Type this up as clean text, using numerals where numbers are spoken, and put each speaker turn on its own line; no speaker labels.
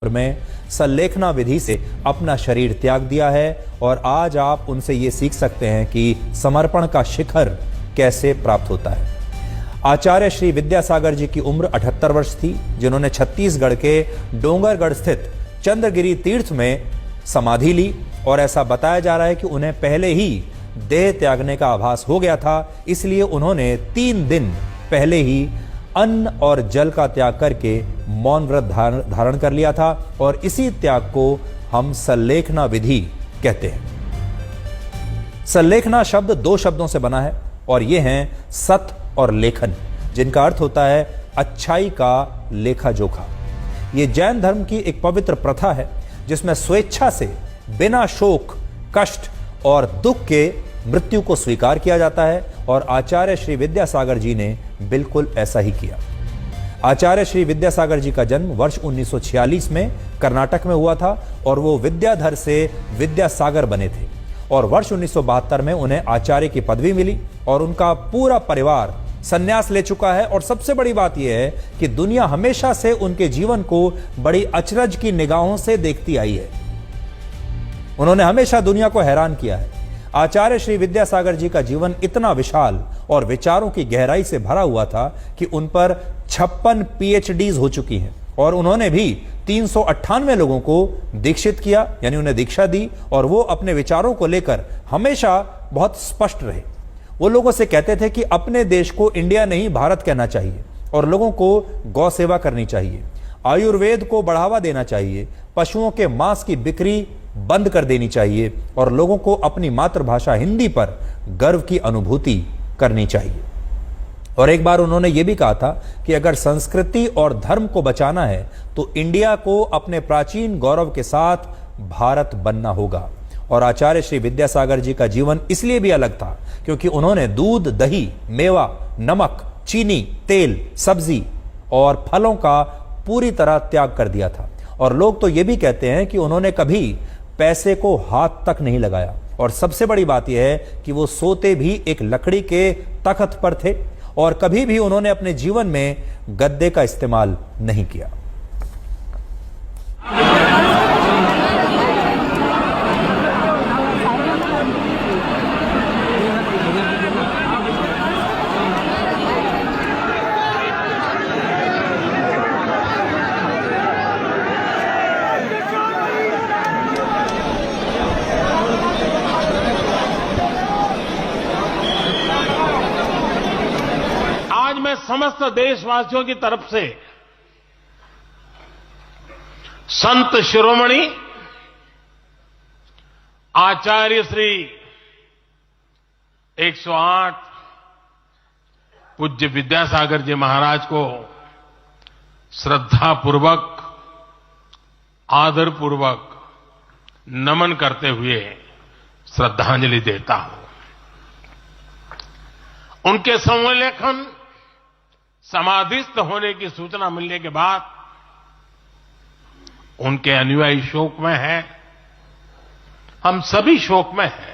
में संलेखना विधि से अपना शरीर त्याग दिया है और आज आप उनसे ये सीख सकते हैं कि समर्पण का शिखर कैसे प्राप्त होता है। आचार्य श्री विद्यासागर जी की उम्र 78 वर्ष थी, जिन्होंने छत्तीसगढ़ के डोंगरगढ़ स्थित चंद्रगिरी तीर्थ में समाधि ली और ऐसा बताया जा रहा है कि उन्हें पहले ही देह त्यागने का आभास हो गया था, इसलिए उन्होंने 3 दिन पहले ही अन्न और जल का त्याग करके मौन व्रत धारण कर लिया था और इसी त्याग को हम संलेखना विधि कहते हैं। संलेखना शब्द 2 शब्दों से बना है और ये हैं सत और लेखन, जिनका अर्थ होता है अच्छाई का लेखा जोखा। ये जैन धर्म की एक पवित्र प्रथा है जिसमें स्वेच्छा से बिना शोक, कष्ट और दुख के मृत्यु को स्वीकार किया जाता है और आचार्य श्री विद्यासागर जी ने बिल्कुल ऐसा ही किया। आचार्य श्री विद्यासागर जी का जन्म वर्ष 1946 में कर्नाटक में हुआ था और वो विद्याधर से विद्यासागर बने थे और वर्ष 1972 में उन्हें आचार्य की पदवी मिली और उनका पूरा परिवार संन्यास ले चुका है। और सबसे बड़ी बात यह है कि दुनिया हमेशा से उनके जीवन को बड़ी अचरज की निगाहों से देखती आई है। उन्होंने हमेशा दुनिया को हैरान किया है। आचार्य श्री विद्यासागर जी का जीवन इतना विशाल और विचारों की गहराई से भरा हुआ था कि उन पर 56 PhDs हो चुकी हैं और उन्होंने भी 398 लोगों को दीक्षित किया, यानी उन्हें दीक्षा दी और वो अपने विचारों को लेकर हमेशा बहुत स्पष्ट रहे। वो लोगों से कहते थे कि अपने देश को इंडिया नहीं भारत कहना चाहिए और लोगों को गौ सेवा करनी चाहिए, आयुर्वेद को बढ़ावा देना चाहिए, पशुओं के मांस की बिक्री बंद कर देनी चाहिए और लोगों को अपनी मातृभाषा हिंदी पर गर्व की अनुभूति करनी चाहिए। और एक बार उन्होंने यह भी कहा था कि अगर संस्कृति और धर्म को बचाना है तो इंडिया को अपने प्राचीन गौरव के साथ भारत बनना होगा। और आचार्य श्री विद्यासागर जी का जीवन इसलिए भी अलग था क्योंकि उन्होंने दूध, दही, मेवा, नमक, चीनी, तेल, सब्जी और फलों का पूरी तरह त्याग कर दिया था। और लोग तो ये भी कहते हैं कि उन्होंने कभी पैसे को हाथ तक नहीं लगाया और सबसे बड़ी बात यह है कि वो सोते भी एक लकड़ी के तख्त पर थे और कभी भी उन्होंने अपने जीवन में गद्दे का इस्तेमाल नहीं किया।
मैं समस्त देशवासियों की तरफ से संत शिरोमणि आचार्य श्री 108 पूज्य विद्यासागर जी महाराज को श्रद्धापूर्वक, आदरपूर्वक नमन करते हुए श्रद्धांजलि देता हूं। उनके संलेखन समाधिस्थ होने की सूचना मिलने के बाद उनके अनुयायी शोक में हैं, हम सभी शोक में हैं।